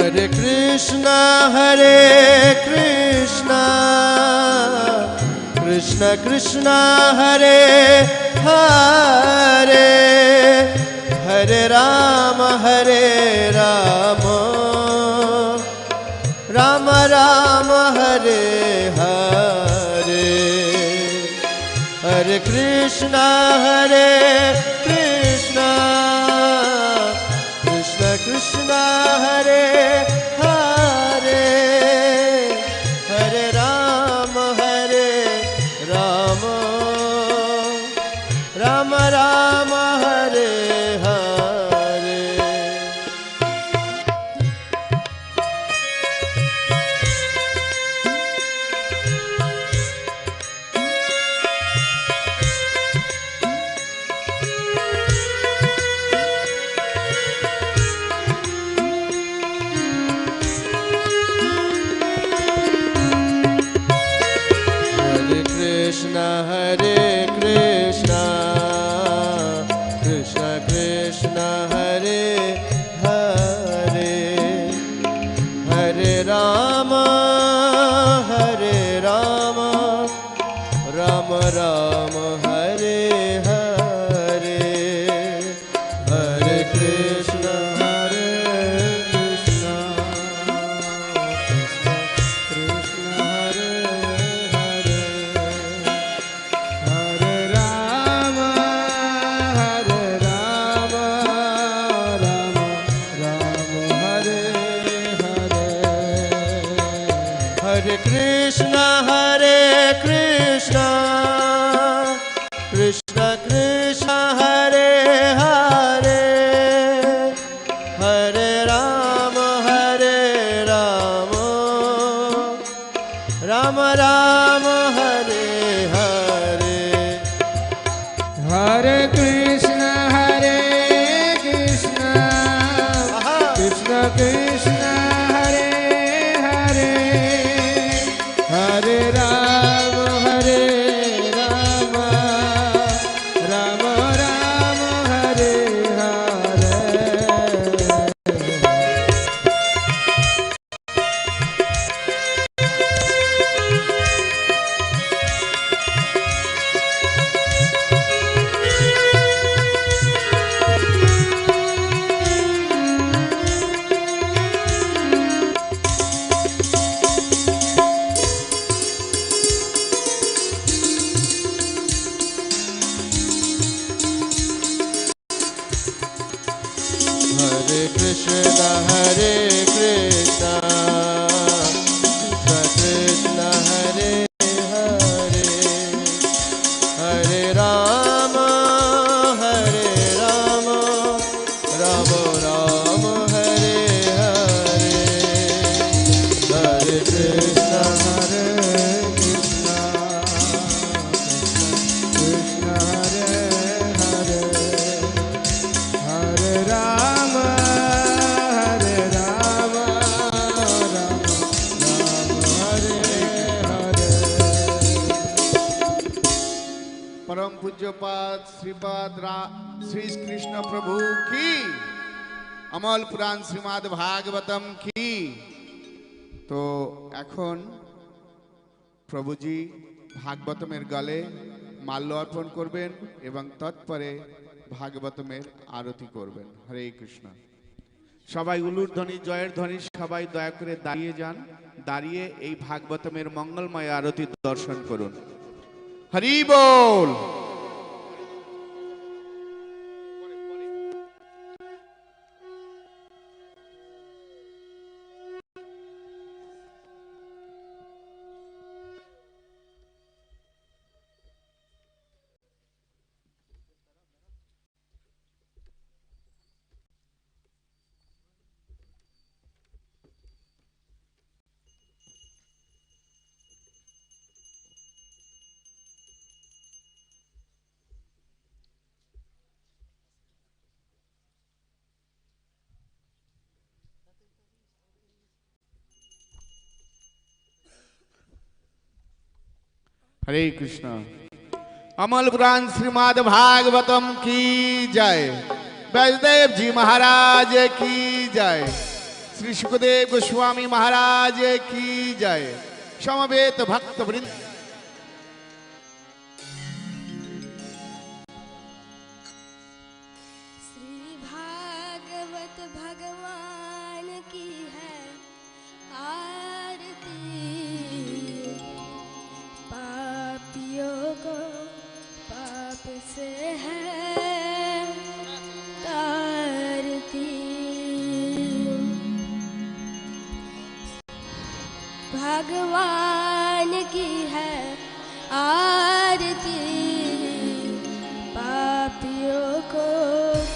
कृष्ण कृष्ण कृष्ण हरे हरे हरे राम राम राम हरे हरे हरे कृष्ण कृष्ण कृष्ण हरे हरे हरे राम राम राम हरे हरे कृष्ण कृष्ण कृष्ण हरे हरे हरे राम राम राम हरे हरे हरे कृष्ण कृष्ण कृष्ण हरे हरे हरे राम राम राम हरे हरे हरे कृष्ण कृष्ण कृष्ण हरे हरे हरे राम राम राम हरे हरे हरे कृष्ण कृष्ण कृष्ण हरे हरे हरे राम राम राम हरे हरे हरे कृष्ण कृष्ण हरे हरे हरे राम राम राम हरे हरे हरे कृष्ण कृष्ण हरे हरे हरे राम राम हरे हरे परम पूज्यपाद श्रीपाद श्री कृष्ण प्रभु की अमल पुराण श्रीमद् भागवतम की। तो এখন প্রভুজি ভাগবতমের গলে মাল্য অর্পণ করবেন এবং তৎপরে ভাগবতমের আরতি করবেন। হরে কৃষ্ণ। সবাই উলুর ধ্বনি জয়ের ধ্বনি সবাই দয়া করে দাঁড়িয়ে যান, দাঁড়িয়ে এই ভাগবতমের মঙ্গলময় আরতি দর্শন করুন। হরি বল। हरे कृष्ण। अमल पुराण श्रीमद् भागवतम की जय। वैष्णदेव जी महाराज की जय। श्री सुखदेव गोस्वामी महाराज की जय। समवेत भक्त वृंद। श्री भागवत भगवान की है आरती, पापियों को पाप से है तारती। भगवान की है आरती, पापियों को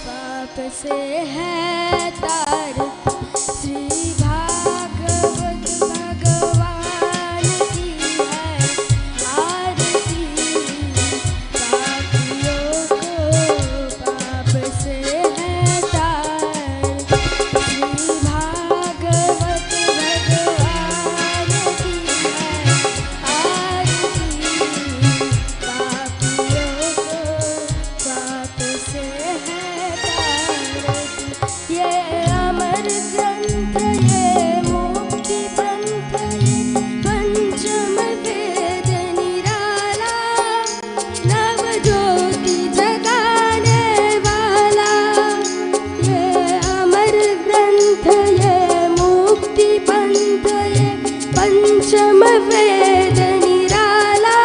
पाप से है तारती। श्री भागवत भगवान की है आरती, पापियों को पाप से है तारती। श्री भागवत भगवान की है आरती, पापियों को पाप से है तारती। ये अमर ग्रंथ, ये मुक्ति पंथ, ये पंचम वेद निराला, नव ज्योति जगाने वाला। ये अमर ग्रंथ, ये मुक्ति पंथ, ये पंचम वेद निराला,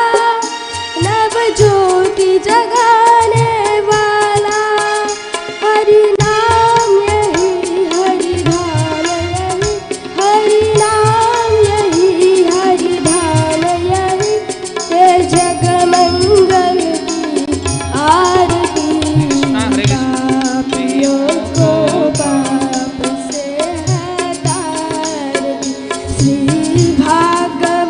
नव ज्योति जगाने वाला। हरि नाम यही हरि धाम यही, हरि नाम यही हरि धाम यही। ये जग मंगल की आरती, पापियों को पाप से है तारती। श्री भागवत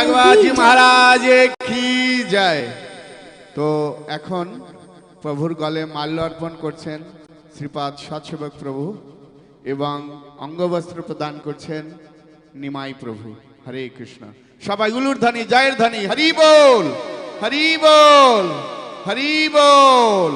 प्रयागराज जी महाराज की जय। तो এখন প্রভুর গলে মাল্য অর্পণ করছেন শ্রীপাদ সৎসেবক প্রভু এবং অঙ্গবস্ত্র প্রদান করছেন নিমাই প্রভু। হরে কৃষ্ণ। সবাই উলুর ধ্বনি জয়ের ধ্বনি হরি বল হরি বল হরি বল।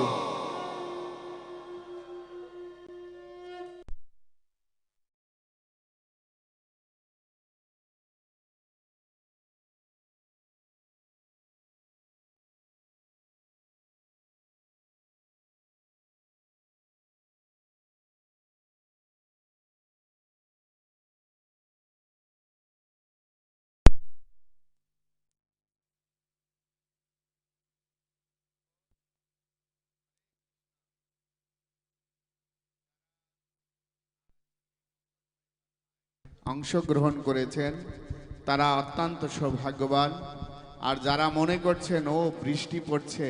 অংশগ্রহণ করেছেন তারা অত্যন্ত সৌভাগ্যবান। আর যারা মনে করছেন ও বৃষ্টি পড়ছে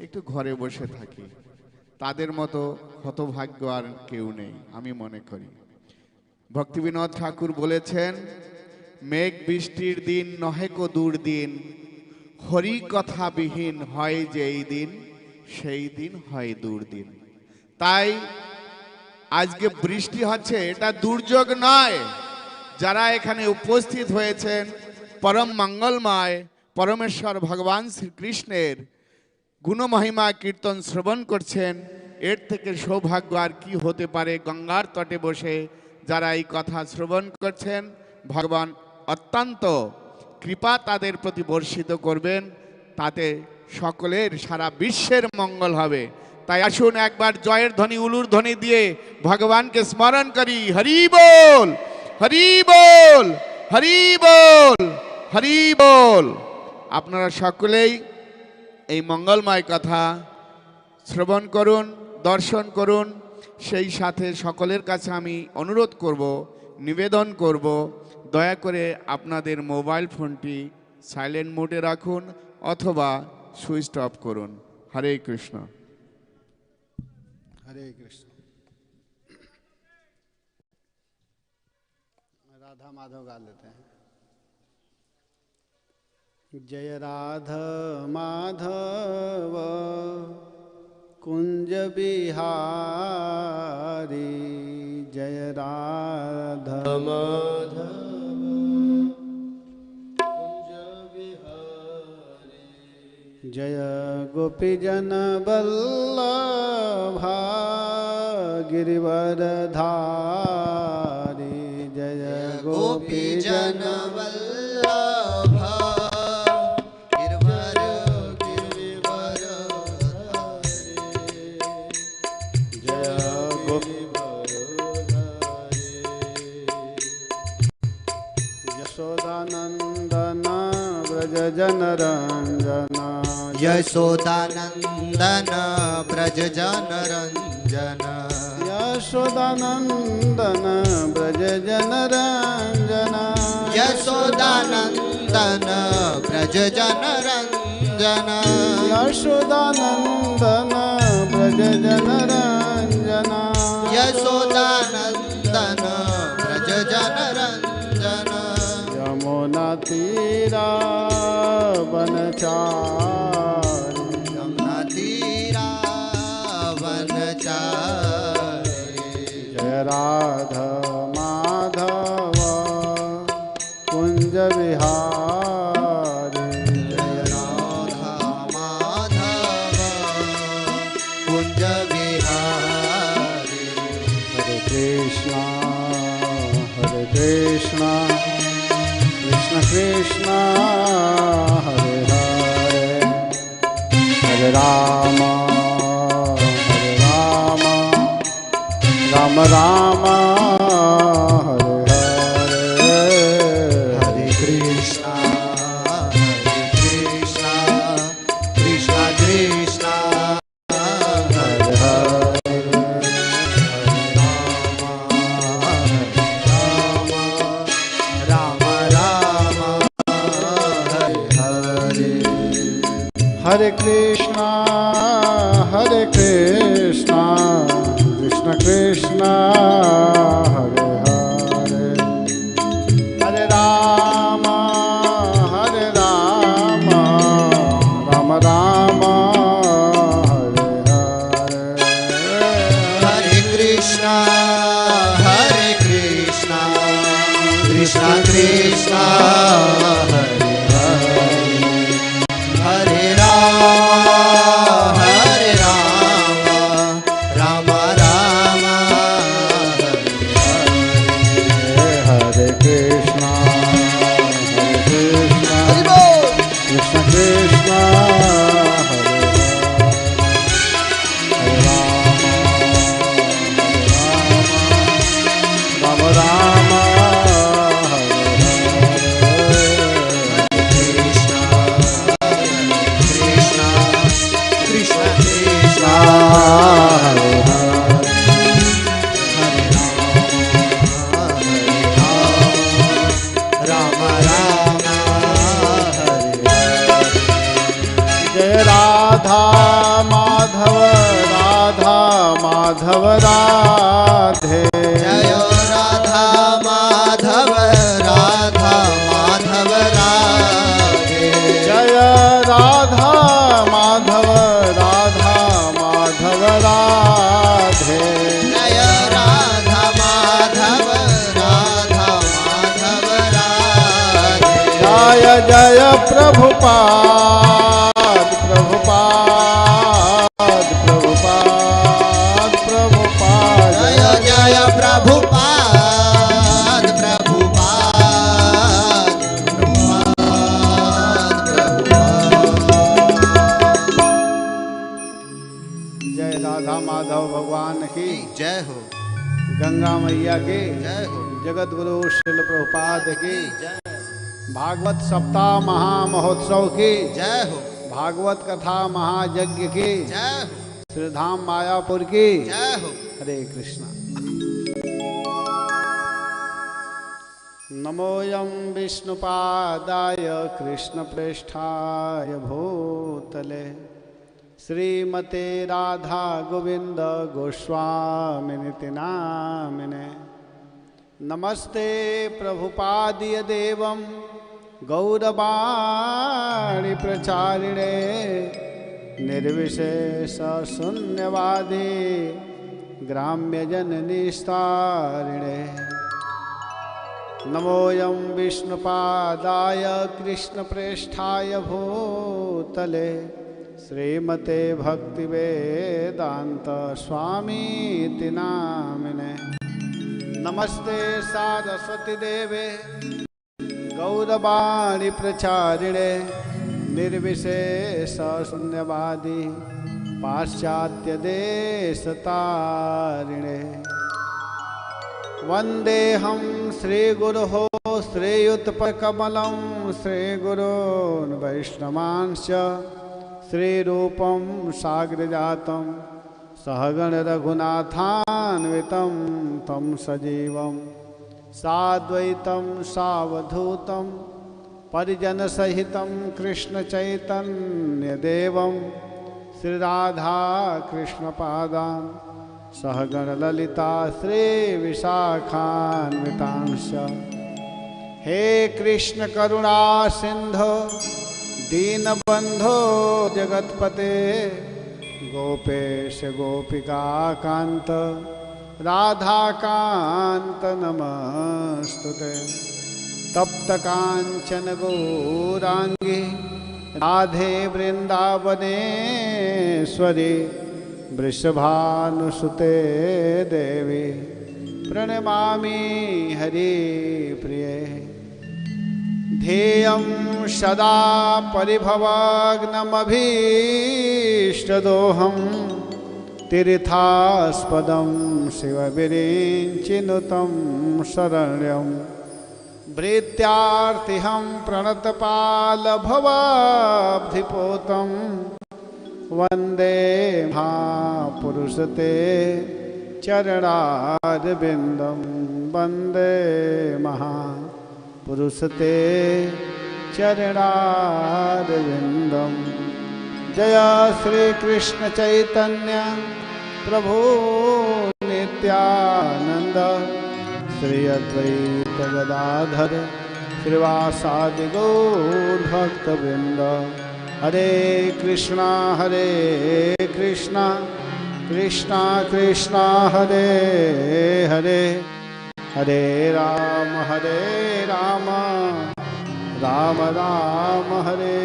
একটু ঘরে বসে থাকি, তাদের মতো হতভাগ্য আর কেউ নেই আমি মনে করি। ভক্তিবিনোদ ঠাকুর বলেছেন, মেঘ বৃষ্টির দিন নহে কো দুর্দিন, হরি কথা বিহীন হয় যেই দিন, সেই দিন হয় দুর্দিন। তাই আজকে বৃষ্টি হচ্ছে এটা দুর্যোগ নয়। যারা এখানে উপস্থিত হয়েছেন পরম মঙ্গলময় পরমেশ্বর ভগবান শ্রীকৃষ্ণের গুণমহিমা কীর্তন শ্রবণ করছেন, এর থেকে সৌভাগ্য আর কি হতে পারে। গঙ্গার তটে বসে যারা এই কথা শ্রবণ করছেন, ভগবান অত্যন্ত কৃপা তাদের প্রতি বর্ষিত করবেন, তাতে সকলের সারা বিশ্বের মঙ্গল হবে। তাই আসুন একবার জয়ের ধ্বনি উলুর ধ্বনি দিয়ে ভগবানকে স্মরণ করি। হরি বল হরি বল হরি বল হরি বল। আপনারা সকলেই এই মঙ্গলময় কথা শ্রবণ করুন, দর্শন করুন। সেই সাথে সকলের কাছে আমি অনুরোধ করব, নিবেদন করব, দয়া করে আপনাদের মোবাইল ফোনটি সাইলেন্ট মোডে রাখুন অথবা সুইচ অফ করুন। হরে কৃষ্ণ। हरे कृष्ण। राधा माधव गा लेते हैं। जय राधा माधव कुंज बिहारी, जय राधा माधव कुंज बिहारी, जय गोपीजन वल्लभा गिरिवरधारी, जय गोपीजन वल्लभा गिरिवरधारी, जय यशोदानंदन ब्रज जनरंजन, यशोदानंदन ब्रज जनरंजन, यशोदानंदन ब्रज जनरंजन, यशोदानंदन ब्रज जनरंजन, यशोदानंदन ब्रज जनरंजन, यशोदानंदन ब्रज जनरंजन, यमुना तीरा वनचारी, यमुना तीरा वनचारी, जय राधा माधव कुंज विहारी, जय राधा माधव कुंज बिहारी। हरे कृष्णा कृष्ण कृष्ण हरे हरे, हरे राम राम राम हरे हरे, हरे कृष्णा कृष्णा कृष्णा हरे हरे, राम राम हरे हरे। हरे कृष्णा कृष्ण कृष्ण हरे हरे, हरे Ram Krishna, Hare Krishna, Krishna Krishna, Hare Hare, Hare Rama, Hare Rama, Rama Rama, Hare Hare. Hare Krishna, Hari Bol. Krishna Krishna, Hare Rama, Rama Rama, Krishna, Krishna, Krishna Krishna, Hare Hare Rama, Rama Rama, Hare जय राधा माधव राधा माधव राधे जय राधा माधव राधा माधव राधे जय राधा माधव राधा माधव राधे जय राधा माधव राधा माधव राधे जय जय प्रभुपाद प्रभुपाद प्रभुपाद प्रभुपाद जय जय प्रभुपाद प्रभुपाद जय राधा माधव भगवान की जय हो गंगा मैया की जय हो जगत गुरु श्रील प्रभुपाद की जय भागवत सप्ताह महामहोत्सव की जय हो भागवत कथा महायज्ञ की जय हो श्रीधाम मायापुर की जय हो हरे कृष्णा नमोऽयं विष्णुपादाय कृष्णप्रेष्ठाय भूतले श्रीमते राधा गोविंद गोस्वामिनिति नामिने नमस्ते प्रभुपादिय देवं गौरवाणी प्रचारिणे निर्विशेष शून्यवादी ग्राम्यजननिस्तारिणे नमोऽयं विष्णुपादाय कृष्णप्रेष्ठाय भूतले श्रीमते भक्तिवेदांत स्वामीति नामिने नमस्ते सारस्वती देवे गौरवाणी प्रचारिणे निर्विशेष शून्यवादी पाश्चात्य देशतारिणे वंदेहम श्रीगुरोः श्रीयुतपकमलं श्रीगुरोन् वैष्णवांश्च श्रीरूपं साग्रजातं सहगण रघुनाथान्वितं तं सजीवं साद्वैतं सावधूतं परिजनसहितं कृष्णचैतन्यदेवं श्रीराधाकृष्णपादान् सहगणललिता श्रीविशाखान्वितांश्च हे कृष्ण करुणा सिंधो दीनबंधो जगत्पते गोपेश गोपिका कांत राधाकांत नमस्तुते तप्त कांचन गौरांगी राधे वृंदावनेश्वरी वृषभानुसुते देवी प्रणमामि हरिप्रिये ध्येयं सदा परिभवाग्नमभीष्टदोहं तीर्थास्पदं शिवविरिञ्चिनुतं शरण्यं भृत्यार्तिहं प्रणतपालभवाब्धिपोतं वन्दे महापुरुषते चरणारविन्दं वन्दे महापुरुषते चरणारविन्दं जय श्रीकृष्ण चैतन्य प्रभु नित्यानंद श्री अद्वैत गदाधर श्रीवासादि गौर भक्तवृंद हरे कृष्णा कृष्णा कृष्णा हरे हरे हरे राम राम राम हरे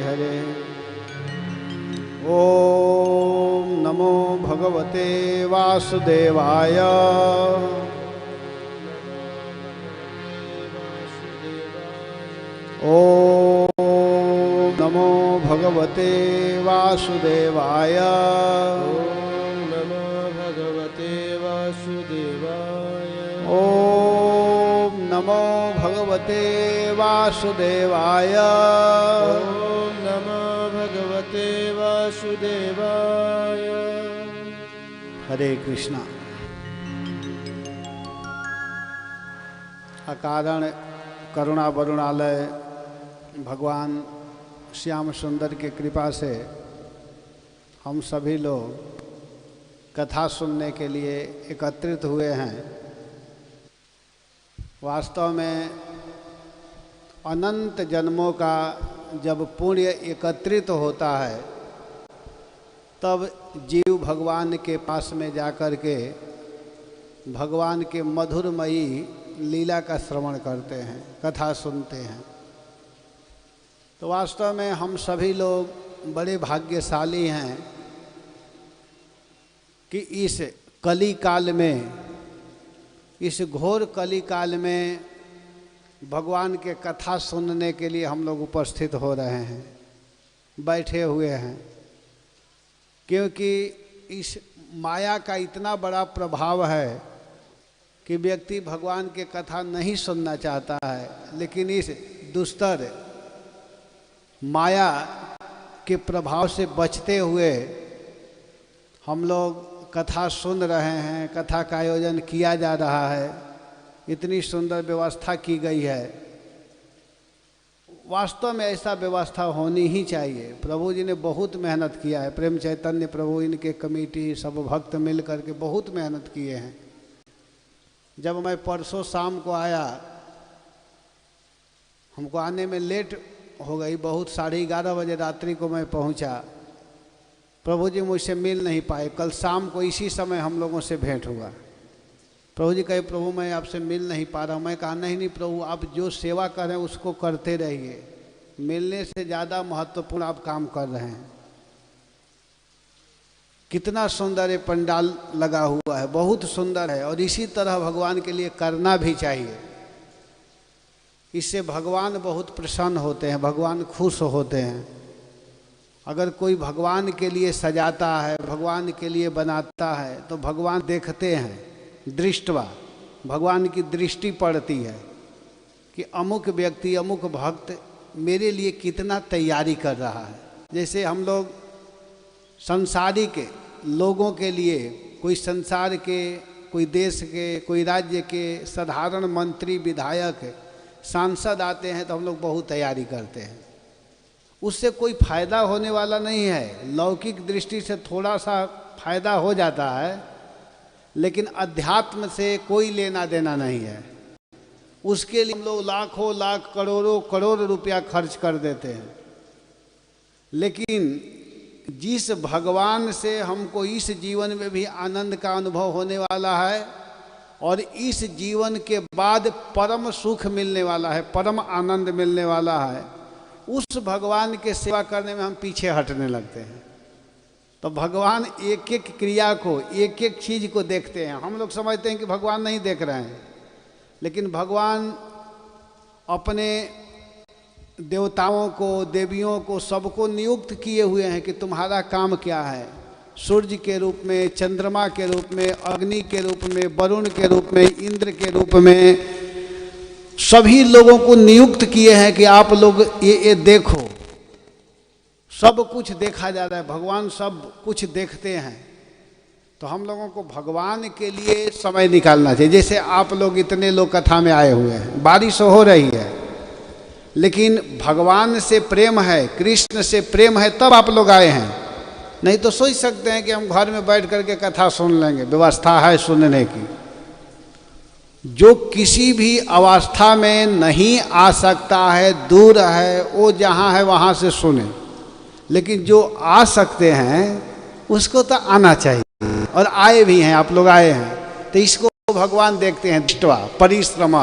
हरे। ओम नमो भगवते वासुदेवाय। ओम नमो भगवते वासुदेवाय। ओम नमो भगवते वासुदेवाय। ओम नमो भगवते वासुदेवाय। ओम नमो भगवते वासुदेवाय। हरे कृष्णा। अकारण करुणा वरुणालय भगवान श्याम सुंदर की कृपा से हम सभी लोग कथा सुनने के लिए एकत्रित हुए हैं। वास्तव में अनंत जन्मों का जब पुण्य एकत्रित होता है तब जीव भगवान के पास में जाकर के भगवान के मधुरमयी लीला का श्रवण करते हैं, कथा सुनते हैं। तो वास्तव में हम सभी लोग बड़े भाग्यशाली हैं कि इस कली काल में, इस घोर कली काल में भगवान के कथा सुनने के लिए हम लोग उपस्थित हो रहे हैं, बैठे हुए हैं। क्योंकि इस माया का इतना बड़ा प्रभाव है कि व्यक्ति भगवान के कथा नहीं सुनना चाहता है, लेकिन इस दुस्तर माया के प्रभाव से बचते हुए हम लोग कथा सुन रहे हैं। कथा का आयोजन किया जा रहा है, इतनी सुंदर व्यवस्था की गई है। वास्तव में ऐसा व्यवस्था होनी ही चाहिए। प्रभु जी ने बहुत मेहनत किया है, प्रेम चैतन्य प्रभु, इनके कमेटी सब भक्त मिल करके बहुत मेहनत किए हैं। जब मैं परसों शाम को आया, हमको आने में लेट हो गई, बहुत 11:30 बजे रात्रि को मैं पहुंचा। प्रभु जी मुझसे मिल नहीं पाए। कल शाम को इसी समय हम लोगों से भेंट हुआ। प्रभु जी कहे, प्रभु मैं आपसे मिल नहीं पा रहा हूँ। मैं कहा नहीं प्रभु, आप जो सेवा कर रहे हैं उसको करते रहिए, मिलने से ज़्यादा महत्वपूर्ण आप काम कर रहे हैं। कितना सुंदर ये पंडाल लगा हुआ है, बहुत सुंदर है, और इसी तरह भगवान के लिए करना भी चाहिए। इससे भगवान बहुत प्रसन्न होते हैं, भगवान खुश होते हैं। अगर कोई भगवान के लिए सजाता है, भगवान के लिए बनाता है, तो भगवान देखते हैं, दृष्टवा, भगवान की दृष्टि पड़ती है कि अमुक व्यक्ति, अमुक भक्त मेरे लिए कितना तैयारी कर रहा है। जैसे हम लोग संसारिक लोगों के लिए, कोई संसार के, कोई देश के, कोई राज्य के साधारण मंत्री, विधायक, सांसद आते हैं तो हम लोग बहुत तैयारी करते हैं। उससे कोई फायदा होने वाला नहीं है। लौकिक दृष्टि से थोड़ा सा फायदा हो जाता है, लेकिन अध्यात्म से कोई लेना देना नहीं है। उसके लिए हम लोग लाखों लाख, करोड़ों करोड़ रुपया खर्च कर देते हैं। लेकिन जिस भगवान से हमको इस जीवन में भी आनंद का अनुभव होने वाला है और इस जीवन के बाद परम सुख मिलने वाला है, परम आनंद मिलने वाला है, उस भगवान के सेवा करने में हम पीछे हटने लगते हैं। तो भगवान एक एक क्रिया को, एक एक चीज़ को देखते हैं। हम लोग समझते हैं कि भगवान नहीं देख रहे हैं, लेकिन भगवान अपने देवताओं को, देवियों को, सबको नियुक्त किए हुए हैं कि तुम्हारा काम क्या है। सूर्य के रूप में, चंद्रमा के रूप में, अग्नि के रूप में, वरुण के रूप में, इंद्र के रूप में, सभी लोगों को नियुक्त किए हैं कि आप लोग ये देखो। सब कुछ देखा जा रहा है, भगवान सब कुछ देखते हैं। तो हम लोगों को भगवान के लिए समय निकालना चाहिए। जैसे आप लोग इतने लोग कथा में आए हुए हैं, बारिश हो रही है, लेकिन भगवान से प्रेम है, कृष्ण से प्रेम है, तब आप लोग आए हैं। नहीं तो सोच सकते हैं कि हम घर में बैठ करके कथा सुन लेंगे, व्यवस्था है सुनने की। जो किसी भी अवस्था में नहीं आ सकता है, दूर है, वो जहाँ है वहाँ से सुने। लेकिन जो आ सकते हैं उसको तो आना चाहिए। और आए भी हैं, आप लोग आए हैं, तो इसको भगवान देखते हैं दृष्टवा परिश्रम,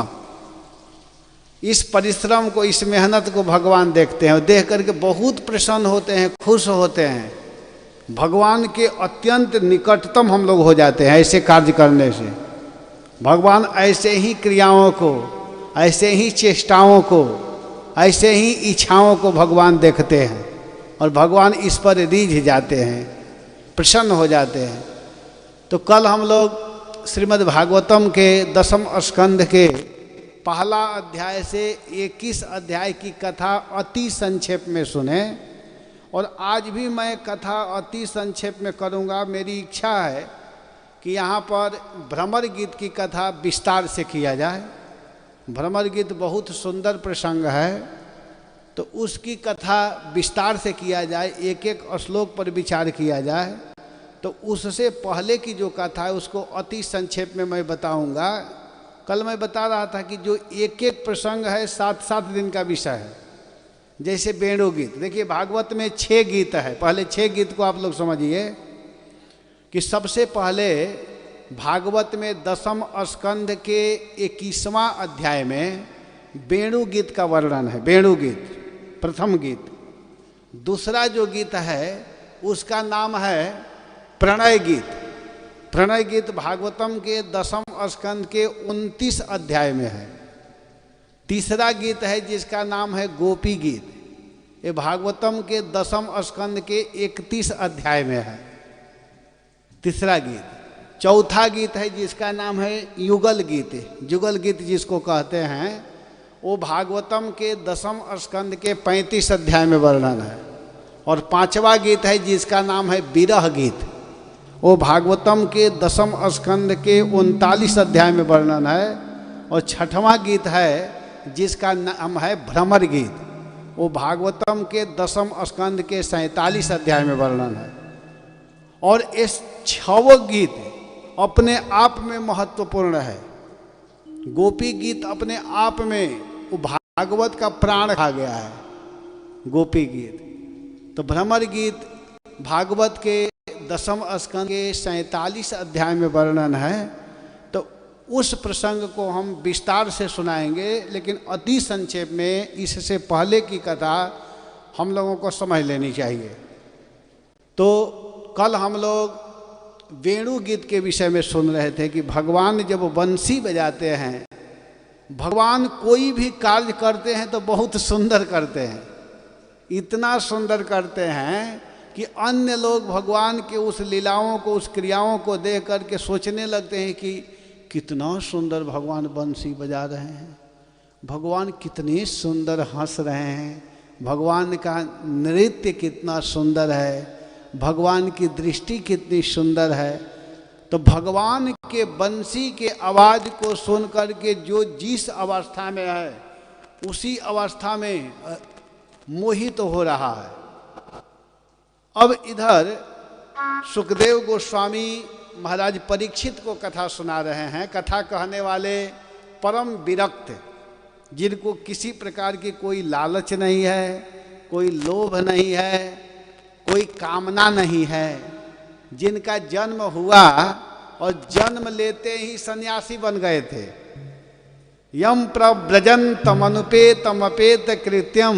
इस परिश्रम को, इस मेहनत को भगवान देखते हैं और देख करके बहुत प्रसन्न होते हैं, खुश होते हैं। भगवान के अत्यंत निकटतम हम लोग हो जाते हैं ऐसे कार्य करने से। भगवान ऐसे ही क्रियाओं को, ऐसे ही चेष्टाओं को, ऐसे ही इच्छाओं को भगवान देखते हैं और भगवान इस पर रीझ जाते हैं, प्रसन्न हो जाते हैं। तो कल हम लोग श्रीमद् भागवतम के 10वें स्कंध के पहला अध्याय से 21 अध्याय की कथा अति संक्षेप में सुने और आज भी मैं कथा अति संक्षेप में करूँगा। मेरी इच्छा है कि यहाँ पर भ्रमर गीत की कथा विस्तार से किया जाए। भ्रमर गीत बहुत सुंदर प्रसंग है, तो उसकी कथा विस्तार से किया जाए, एक एक श्लोक पर विचार किया जाए। तो उससे पहले की जो कथा है उसको अति संक्षेप में मैं बताऊंगा। कल मैं बता रहा था कि जो एक एक प्रसंग है 7-7 दिन का विषय है। जैसे वेणु गीत, देखिए भागवत में 6 गीत है। पहले 6 गीत को आप लोग समझिए कि सबसे पहले भागवत में 10वें स्कंध के 21वां अध्याय में वेणु गीत का वर्णन है। वेणु गीत प्रथम गीत। दूसरा जो गीत है उसका नाम है प्रणय गीत। प्रणय गीत भागवतम के 10वें स्कंद के 29 अध्याय में है। तीसरा गीत है जिसका नाम है गोपी गीत, ये भागवतम के 10वें स्कंद के 31 अध्याय में है तीसरा गीत। चौथा गीत है जिसका नाम है युगल गीत। युगल गीत जिसको कहते हैं वो भागवतम के 10वें स्कंद के 35 अध्याय में वर्णन है। और पांचवा गीत है जिसका नाम है विरह गीत, वो भागवतम के 10वें स्कंद के 39 अध्याय में वर्णन है। और छठवां गीत है जिसका नाम है भ्रमर गीत, वो भागवतम के 10वें स्कंद के 47 अध्याय में वर्णन है। और इस 6 गीत अपने आप में महत्वपूर्ण है। गोपी गीत अपने आप में वो भागवत का प्राण खा गया है गोपी गीत। तो भ्रमर गीत भागवत के 10वें स्कंद के 47 अध्याय में वर्णन है। तो उस प्रसंग को हम विस्तार से सुनाएंगे, लेकिन अति संक्षेप में इससे पहले की कथा हम लोगों को समझ लेनी चाहिए। तो कल हम लोग वेणु गीत के विषय में सुन रहे थे कि भगवान जब बंसी बजाते हैं, भगवान कोई भी कार्य करते हैं तो बहुत सुंदर करते हैं। इतना सुंदर करते हैं कि अन्य लोग भगवान के उस लीलाओं को, उस क्रियाओं को देख करके सोचने लगते हैं कि कितना सुंदर भगवान बंसी बजा रहे हैं, भगवान कितने सुंदर हंस रहे हैं, भगवान का नृत्य कितना सुंदर है, भगवान की दृष्टि कितनी सुंदर है। तो भगवान के बंसी के आवाज़ को सुन करके जो जिस अवस्था में है उसी अवस्था में मोहित हो रहा है। अब इधर सुखदेव गोस्वामी महाराज परीक्षित को कथा सुना रहे हैं। कथा कहने वाले परम विरक्त, जिनको किसी प्रकार की कोई लालच नहीं है, कोई लोभ नहीं है, कोई कामना नहीं है, जिनका जन्म हुआ और जन्म लेते ही सन्यासी बन गए थे। यम प्रव्रजंतम अनुपेतमपेत कृत्यम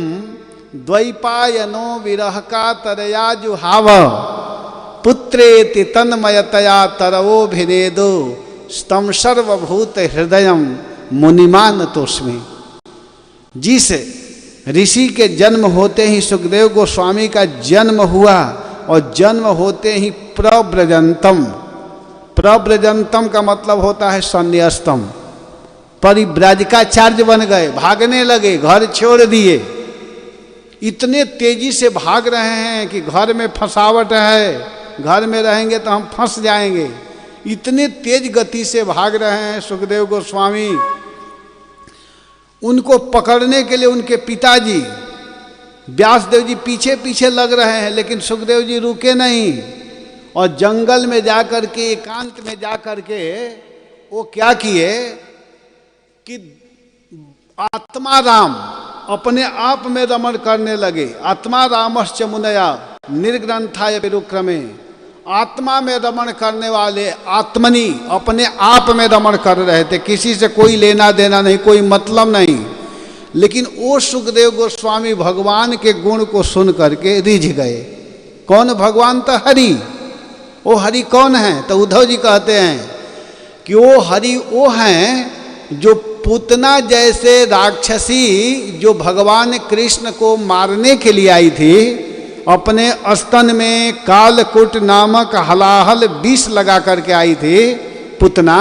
द्वैपायनो विरह का तरया जुहाव पुत्रेति तन्मयतया तरवोभिनेदो स्तम सर्वभूत हृदय मुनिमान तोस्मि। जिस ऋषि के जन्म होते ही सुखदेव गोस्वामी का जन्म हुआ और जन्म होते ही प्रव्रजंतम, प्रव्रजंतम का मतलब होता है संन्यास्तम, परिव्राजकाचार्य बन गए, भागने लगे, घर छोड़ दिए। इतने तेजी से भाग रहे हैं कि घर में फंसावट है, घर में रहेंगे तो हम फंस जाएंगे। इतने तेज गति से भाग रहे हैं सुखदेव गोस्वामी। उनको पकड़ने के लिए उनके पिताजी व्यासदेव जी पीछे पीछे लग रहे हैं, लेकिन सुखदेव जी रुके नहीं और जंगल में जाकर के, एकांत में जाकर के वो क्या किए कि आत्मा राम अपने आप में रमण करने लगे। आत्मा रामश्च मुनया निर्ग्रंथाय विरुक्रमे, आत्मा में रमण करने वाले आत्मनि अपने आप में रमण कर रहे थे, किसी से कोई लेना देना नहीं, कोई मतलब नहीं। लेकिन वो सुखदेव गोस्वामी भगवान के गुण को सुन करके रिझ गए। कौन भगवान? तो हरि। वो हरि कौन है? तो उद्धव जी कहते हैं कि वो हरि वो हैं जो पूतना जैसे राक्षसी जो भगवान कृष्ण को मारने के लिए आई थी, अपने स्तन में कालकूट नामक हलाहल विष लगा करके आई थी पूतना।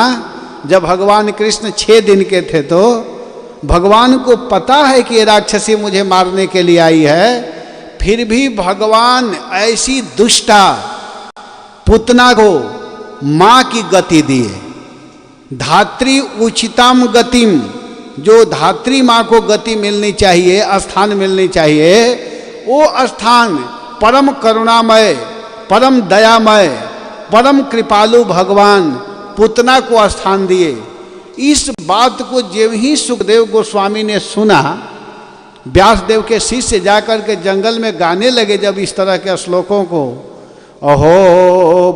जब भगवान कृष्ण 6 दिन के थे तो भगवान को पता है कि ये राक्षसी मुझे मारने के लिए आई है, फिर भी भगवान ऐसी दुष्टा पूतना को माँ की गति दिए। धात्री उचितम गतिम, जो धात्री माँ को गति मिलनी चाहिए, स्थान मिलनी चाहिए, वो स्थान परम करुणामय, परम दयामय, परम कृपालु भगवान पूतना को स्थान दिए। इस बात को जब ही सुखदेव गोस्वामी ने सुना, व्यासदेव के शिष्य जाकर के जंगल में गाने लगे जब इस तरह के श्लोकों को, अहो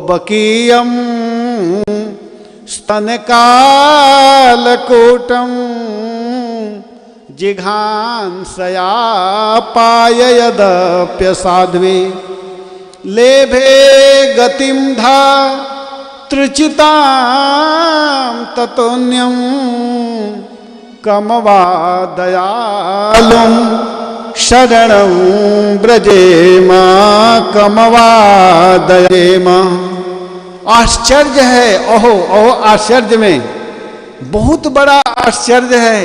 बकीयम स्तन कालकूटम जिघांसया पाययदप्य साध्वे लेभे गतिम धा त्रिचितां ततोन्यम कमवा दयालुं शरणं ब्रजेमा कमवा दयेमा। आश्चर्य है, ओहो ओहो आश्चर्य में बहुत बड़ा आश्चर्य है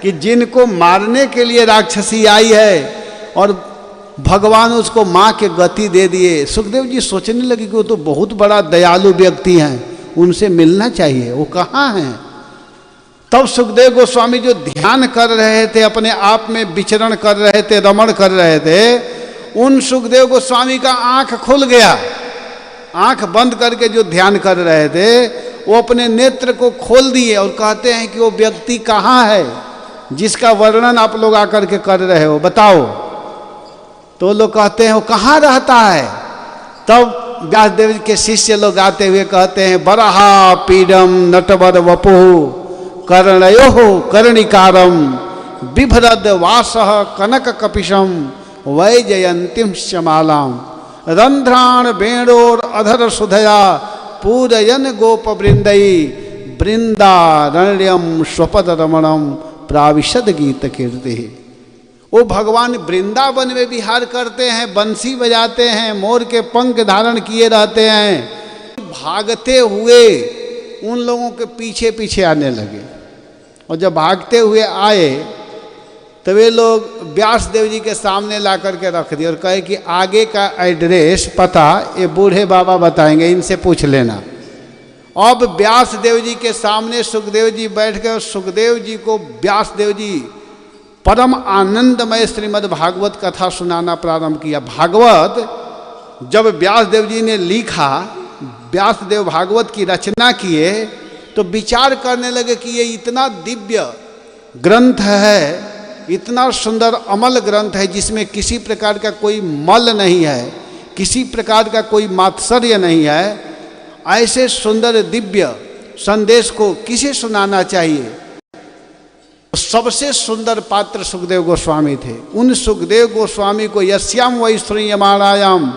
कि जिनको मारने के लिए राक्षसी आई है और भगवान उसको माँ के गति दे दिए। सुखदेव जी सोचने लगे कि वो तो बहुत बड़ा दयालु व्यक्ति हैं, उनसे मिलना चाहिए, वो कहाँ हैं? तब सुखदेव गोस्वामी जो ध्यान कर रहे थे, अपने आप में विचरण कर रहे थे, रमण कर रहे थे, उन सुखदेव गोस्वामी का आंख खुल गया। आंख बंद करके जो ध्यान कर रहे थे वो अपने नेत्र को खोल दिए और कहते हैं कि वो व्यक्ति कहाँ है जिसका वर्णन आप लोग आकर के कर रहे हो, बताओ। तो लोग कहते हैं वो कहाँ रहता है। तब व्यासदेव के शिष्य लोग आते हुए कहते हैं, बरहा पीडम नटवर वपु कर्णयो कर्णिकारम बिभ्रद वासः कनक कपिशम वैजयंतीम श्यामालाम रंध्राण वेणोर अधर सुधया पूरयन गोप वृंदई वृंदारण्यम स्वपद रमणम प्राविशद गीत कीर्ति। वो भगवान वृंदावन में विहार करते हैं, बंसी बजाते हैं, मोर के पंख धारण किए रहते हैं। भागते हुए उन लोगों के पीछे पीछे आने लगे और जब भागते हुए आए तो वे लोग व्यास देव जी के सामने ला करके रख दिए और कहे कि आगे का एड्रेस पता ये बूढ़े बाबा बताएंगे, इनसे पूछ लेना। अब व्यास देव जी के सामने सुखदेव जी बैठ गए और सुखदेव जी को व्यास देव जी परम आनंदमय श्रीमद् भागवत कथा सुनाना प्रारंभ किया। भागवत जब व्यास देव जी ने लिखा, व्यास देव भागवत की रचना किए, तो विचार करने लगे कि ये इतना दिव्य ग्रंथ है, इतना सुंदर अमल ग्रंथ है जिसमें किसी प्रकार का कोई मल नहीं है, किसी प्रकार का कोई मात्सर्य नहीं है। ऐसे सुंदर दिव्य संदेश को किसे सुनाना चाहिए? सबसे सुंदर पात्र सुखदेव गोस्वामी थे। उन सुखदेव गोस्वामी को यस्याम वै श्रूयमाणायाम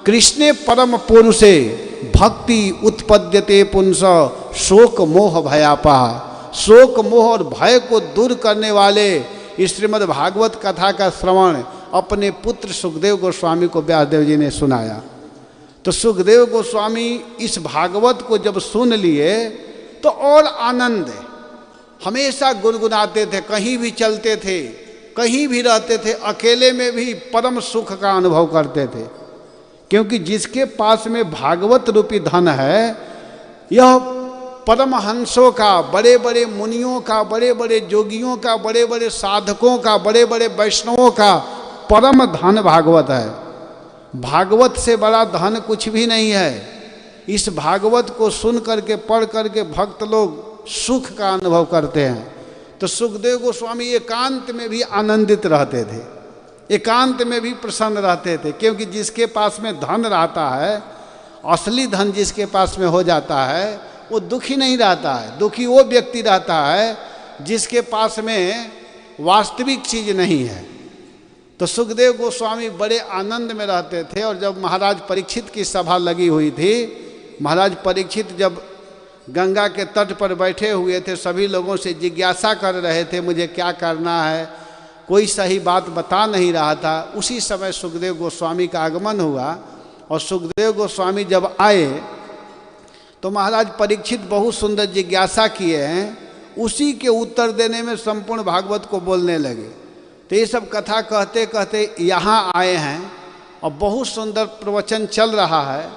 कृष्णे परम पुरुषे भक्ति उत्पद्यते पुंस शोक मोह भयापा। शोक मोह और भय को दूर करने वाले इस श्रीमद् भागवत कथा का श्रवण अपने पुत्र सुखदेव गोस्वामी को व्यासदेव जी ने सुनाया। तो सुखदेव गोस्वामी इस भागवत को जब सुन लिए तो और आनंद, हमेशा गुनगुनाते थे, कहीं भी चलते थे, कहीं भी रहते थे, अकेले में भी परम सुख का अनुभव करते थे। क्योंकि जिसके पास में भागवत रूपी धन है, यह परमहंसों का, बड़े बड़े मुनियों का, बड़े बड़े जोगियों का, बड़े बड़े साधकों का, बड़े बड़े वैष्णवों का परम धन भागवत है। भागवत से बड़ा धन कुछ भी नहीं है। इस भागवत को सुन करके, पढ़ करके भक्त लोग सुख का अनुभव करते हैं। तो सुखदेव गोस्वामी एकांत में भी आनंदित रहते थे, एकांत में भी प्रसन्न रहते थे। क्योंकि जिसके पास में धन रहता है असली धन जिसके पास में हो जाता है वो दुखी नहीं रहता है। दुखी वो व्यक्ति रहता है जिसके पास में वास्तविक चीज नहीं है। तो सुखदेव गोस्वामी बड़े आनंद में रहते थे। और जब महाराज परीक्षित की सभा लगी हुई थी, महाराज परीक्षित जब गंगा के तट पर बैठे हुए थे, सभी लोगों से जिज्ञासा कर रहे थे मुझे क्या करना है, कोई सही बात बता नहीं रहा था। उसी समय सुखदेव गोस्वामी का आगमन हुआ। और सुखदेव गोस्वामी जब आए तो महाराज परीक्षित बहुत सुंदर जिज्ञासा किए हैं, उसी के उत्तर देने में संपूर्ण भागवत को बोलने लगे। तो ये सब कथा कहते कहते यहाँ आए हैं और बहुत सुंदर प्रवचन चल रहा है।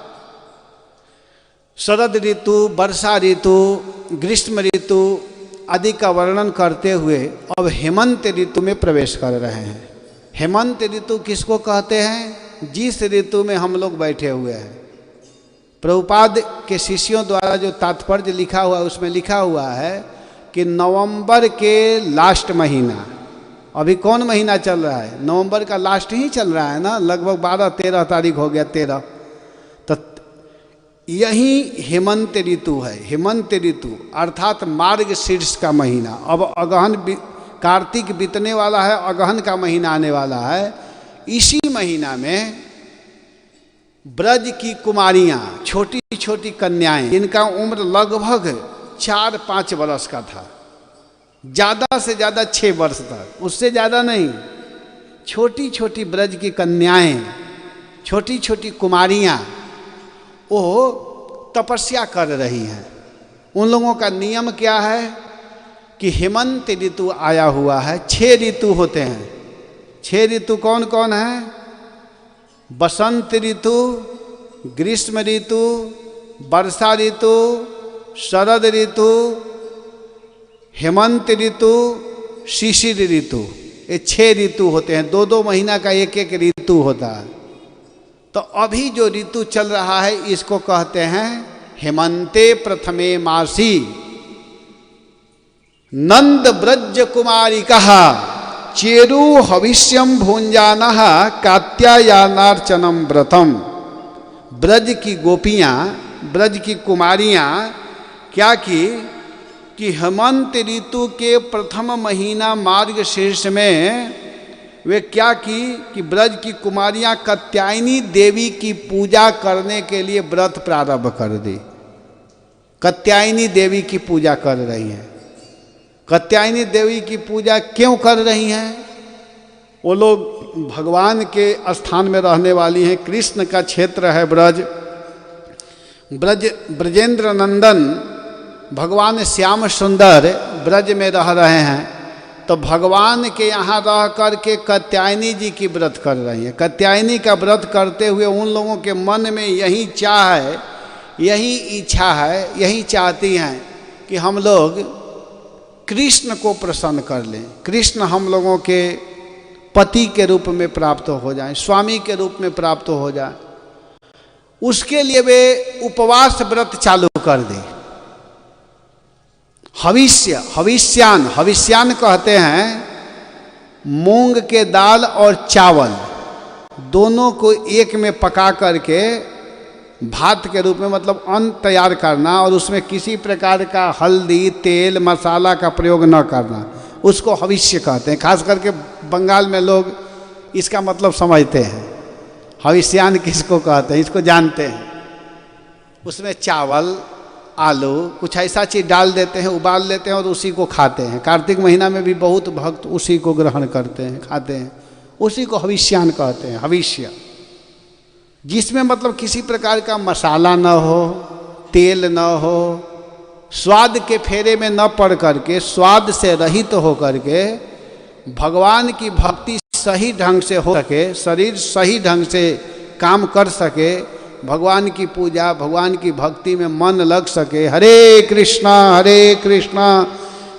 शरद ऋतु, वर्षा ऋतु, ग्रीष्म ऋतु आदि का वर्णन करते हुए अब हेमंत ऋतु में प्रवेश कर रहे हैं। हेमंत ऋतु किसको कहते हैं? जिस ऋतु में हम लोग बैठे हुए हैं। प्रभुपाद के शिष्यों द्वारा जो तात्पर्य लिखा हुआ है उसमें लिखा हुआ है कि नवंबर के लास्ट महीना, अभी कौन महीना चल रहा है? नवंबर का लास्ट ही चल रहा है ना, लगभग 12-13 तारीख हो गया, 13। तो यही हेमंत ऋतु है। हेमंत ऋतु अर्थात मार्गशीर्ष का महीना। अब अगहन कार्तिक बीतने वाला है, अगहन का महीना आने वाला है। इसी महीना में ब्रज की कुमारियां, छोटी छोटी कन्याएं, जिनका उम्र लगभग 4-5 वर्ष का था, ज़्यादा से ज़्यादा 6 वर्ष तक, उससे ज़्यादा नहीं, छोटी छोटी ब्रज की कन्याएं, छोटी छोटी कुमारियां वो तपस्या कर रही हैं। उन लोगों का नियम क्या है कि हेमंत ऋतु आया हुआ है। 6 ऋतु होते हैं। 6 ऋतु कौन कौन है? बसंत ऋतु, ग्रीष्म ऋतु, वर्षा ऋतु, शरद ऋतु, हेमंत ऋतु, शिशिर ऋतु। ये 6 ऋतु होते हैं। 2-2 महीना का एक एक ऋतु होता है। तो अभी जो ऋतु चल रहा है इसको कहते हैं हेमंते प्रथमे मासी नंद ब्रज कुमारी कहा चेरु हविष्यम भुंजाना कात्यायनार्चनम व्रतम। ब्रज की गोपियाँ, ब्रज की कुमारियाँ क्या की कि हेमंत ऋतु के प्रथम महीना मार्गशीर्ष में वे क्या की कि ब्रज की कुमारियाँ कात्यायनी देवी की पूजा करने के लिए व्रत प्रारंभ कर दी। कात्यायनी देवी की पूजा कर रही हैं। कात्यायनी देवी की पूजा क्यों कर रही हैं? वो लोग भगवान के स्थान में रहने वाली हैं। कृष्ण का क्षेत्र है ब्रज। ब्रजेंद्र नंदन भगवान श्याम सुंदर ब्रज में रह रहे हैं। तो भगवान के यहाँ रह कर के कात्यायनी जी की व्रत कर रही हैं। कात्यायनी का व्रत करते हुए उन लोगों के मन में यही चाह है, यही इच्छा है, यही चाहती हैं कि हम लोग कृष्ण को प्रसन्न कर लें, कृष्ण हम लोगों के पति के रूप में प्राप्त हो जाएं, स्वामी के रूप में प्राप्त हो जाएं। उसके लिए वे उपवास व्रत चालू कर दें। हविष्यान कहते हैं मूंग के दाल और चावल दोनों को एक में पका करके भात के रूप में, मतलब अन्न तैयार करना और उसमें किसी प्रकार का हल्दी, तेल, मसाला का प्रयोग न करना, उसको हविष्य कहते हैं। खास करके बंगाल में लोग इसका मतलब समझते हैं। हविष्यान किसको कहते हैं इसको जानते हैं। उसमें चावल, आलू, कुछ ऐसा चीज़ डाल देते हैं, उबाल लेते हैं और उसी को खाते हैं। कार्तिक महीना में भी बहुत भक्त उसी को ग्रहण करते हैं, खाते हैं। उसी को हविष्यान कहते हैं। हविष्य जिसमें मतलब किसी प्रकार का मसाला न हो, तेल न हो, स्वाद के फेरे में न पड़ करके, स्वाद से रहित हो करके भगवान की भक्ति सही ढंग से हो सके, शरीर सही ढंग से काम कर सके, भगवान की पूजा, भगवान की भक्ति में मन लग सके। हरे कृष्णा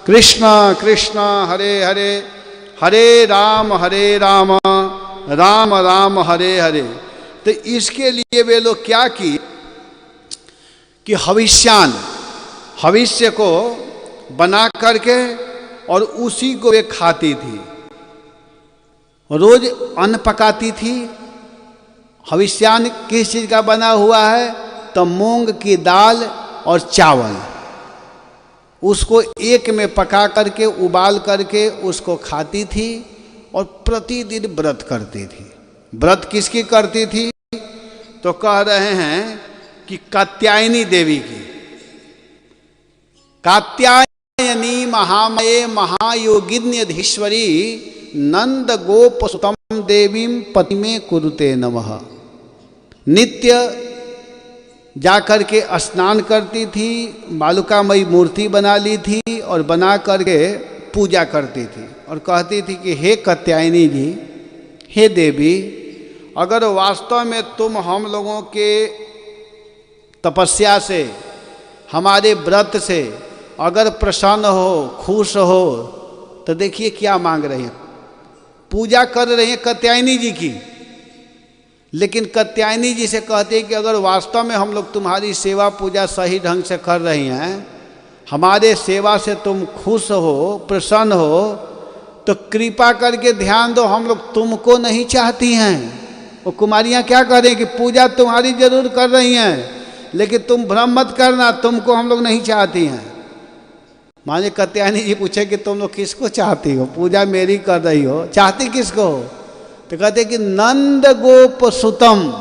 कृष्णा कृष्णा हरे हरे, हरे राम राम राम हरे हरे। तो इसके लिए वे लोग क्या की कि हविष्य को बना करके और उसी को वे खाती थी। रोज अन्न पकाती थी। हविष्यान किस चीज़ का बना हुआ है? तो मूंग की दाल और चावल उसको एक में पका करके उबाल करके उसको खाती थी और प्रतिदिन व्रत करती थी। व्रत किसकी करती थी? तो कह रहे हैं कि कात्यायनी देवी की। कात्यायनी महामये महायोगिन्यधीश्वरी नंद गोप सुतम देवीं पति में कुरुते नमः। नित्य जाकर के स्नान करती थी, बालुकामयी मूर्ति बना ली थी और बना करके पूजा करती थी और कहती थी कि हे कात्यायनी जी, हे देवी, अगर वास्तव में तुम हम लोगों के तपस्या से, हमारे व्रत से अगर प्रसन्न हो, खुश हो, तो देखिए क्या मांग रही हैं। पूजा कर रही हैं कात्यायनी जी की, लेकिन कात्यायनी जी से कहते हैं कि अगर वास्तव में हम लोग तुम्हारी सेवा पूजा सही ढंग से कर रही हैं, हमारे सेवा से तुम खुश हो, प्रसन्न हो, तो कृपा करके ध्यान दो, हम लोग तुमको नहीं चाहती हैं। वो कुमारियाँ क्या कह रही हैं कि पूजा तुम्हारी जरूर कर रही हैं, लेकिन तुम भ्रम मत करना, तुमको हम लोग नहीं चाहती हैं। माने कात्यायनी जी पूछे कि तुम लोग किसको चाहती हो? पूजा मेरी कर रही हो, चाहती किसको? तो कहते कि नंद गोप सुतम,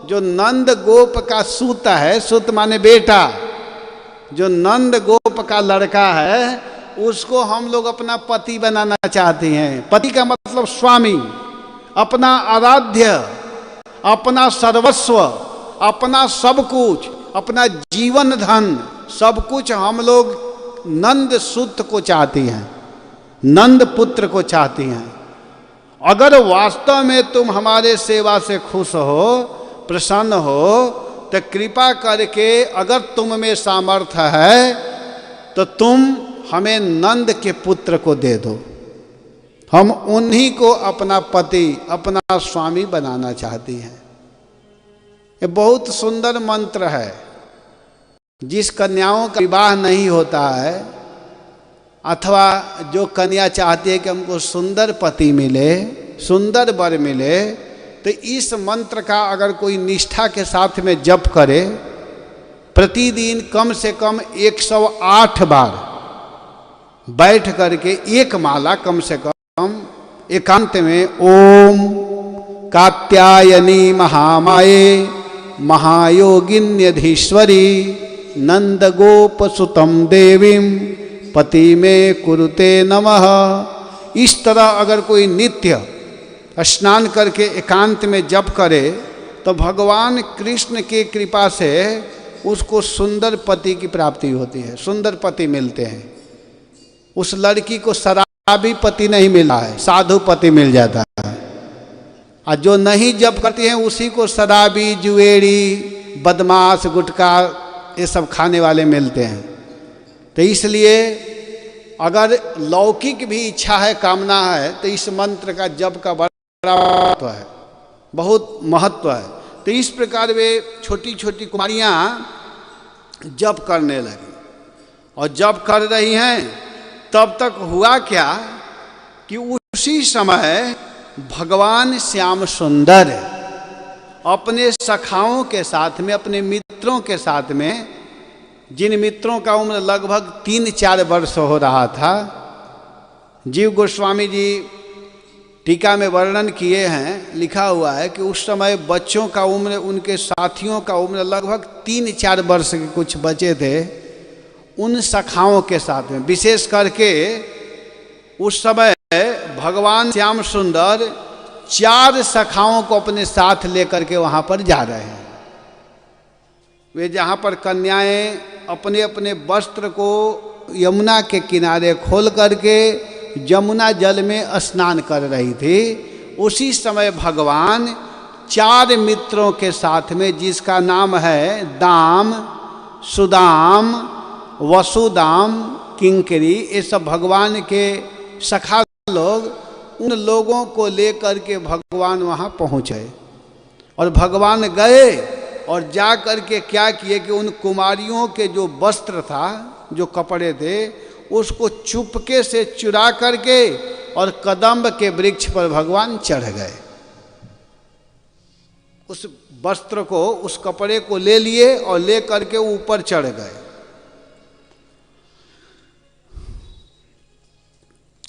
जो नंद गोप का सूत है, सूत माने बेटा, जो नंद गोप का लड़का है उसको हम लोग अपना पति बनाना चाहते हैं। पति का मतलब स्वामी, अपना आराध्य, अपना सर्वस्व, अपना सब कुछ, अपना जीवन धन, सब कुछ हम लोग नंद सुत को चाहती हैं, नंद पुत्र को चाहती हैं। अगर वास्तव में तुम हमारे सेवा से खुश हो, प्रसन्न हो, तो कृपा करके अगर तुम में सामर्थ्य है तो तुम हमें नंद के पुत्र को दे दो, हम उन्हीं को अपना पति, अपना स्वामी बनाना चाहती हैं। ये बहुत सुंदर मंत्र है। जिस कन्याओं का विवाह नहीं होता है, अथवा जो कन्या चाहती है कि हमको सुंदर पति मिले, सुंदर वर मिले, तो इस मंत्र का अगर कोई निष्ठा के साथ में जप करे, प्रतिदिन कम से कम 108 बार बैठ करके एक माला कम से कम एकांत में ओम कात्यायनी महामाये महायोगिन्यधीश्वरी नंद गोप सुतम देवीं पति में कुरुते नमः, इस तरह अगर कोई नित्य स्नान करके एकांत में जप करे तो भगवान कृष्ण की कृपा से उसको सुंदर पति की प्राप्ति होती है, सुंदर पति मिलते हैं। उस लड़की को शराबी पति नहीं मिला है, साधु पति मिल जाता है। और जो नहीं जप करती हैं उसी को शराबी, जुएड़ी, बदमाश, गुटखा ये सब खाने वाले मिलते हैं। तो इसलिए अगर लौकिक भी इच्छा है, कामना है, तो इस मंत्र का जप का बड़ा महत्व है, बहुत महत्व है। तो इस प्रकार वे छोटी छोटी कुमारियाँ जप करने लगी और जप कर रही हैं। तब तक हुआ क्या कि उसी समय भगवान श्याम सुंदर अपने सखाओं के साथ में, अपने मित्रों के साथ में, जिन मित्रों का उम्र लगभग 3-4 वर्ष हो रहा था, जीव गोस्वामी जी टीका में वर्णन किए हैं, लिखा हुआ है कि उस समय बच्चों का उम्र, उनके साथियों का उम्र लगभग 3-4 वर्ष के कुछ बचे थे। उन सखाओं के साथ में विशेष करके उस समय भगवान श्याम सुंदर 4 सखाओं को अपने साथ लेकर के वहाँ पर जा रहे हैं। वे जहाँ पर कन्याएं अपने अपने वस्त्र को यमुना के किनारे खोल करके यमुना जल में स्नान कर रही थी, उसी समय भगवान 4 मित्रों के साथ में, जिसका नाम है दाम, सुदाम, वसुदाम, किंकरी, ये सब भगवान के सखा लोग, उन लोगों को लेकर के भगवान वहाँ पहुँचे। और भगवान गए और जा कर के क्या किए कि उन कुमारियों के जो वस्त्र था, जो कपड़े थे, उसको चुपके से चुरा करके और कदम्ब के वृक्ष पर भगवान चढ़ गए। उस वस्त्र को, उस कपड़े को ले लिए और ले करके ऊपर चढ़ गए।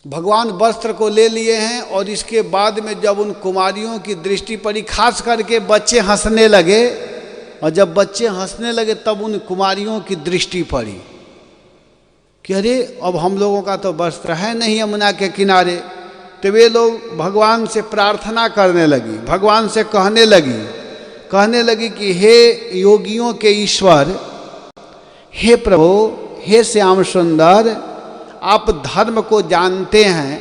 भगवान वस्त्र को ले लिए हैं और इसके बाद में जब उन कुमारियों की दृष्टि पड़ी, खास करके बच्चे हंसने लगे, और जब बच्चे हंसने लगे तब उन कुमारियों की दृष्टि पड़ी कि अरे अब हम लोगों का तो वस्त्र है नहीं यमुना के किनारे। तो वे लोग भगवान से प्रार्थना करने लगी, भगवान से कहने लगी कि हे योगियों के ईश्वर, हे प्रभु, हे श्याम सुंदर, आप धर्म को जानते हैं,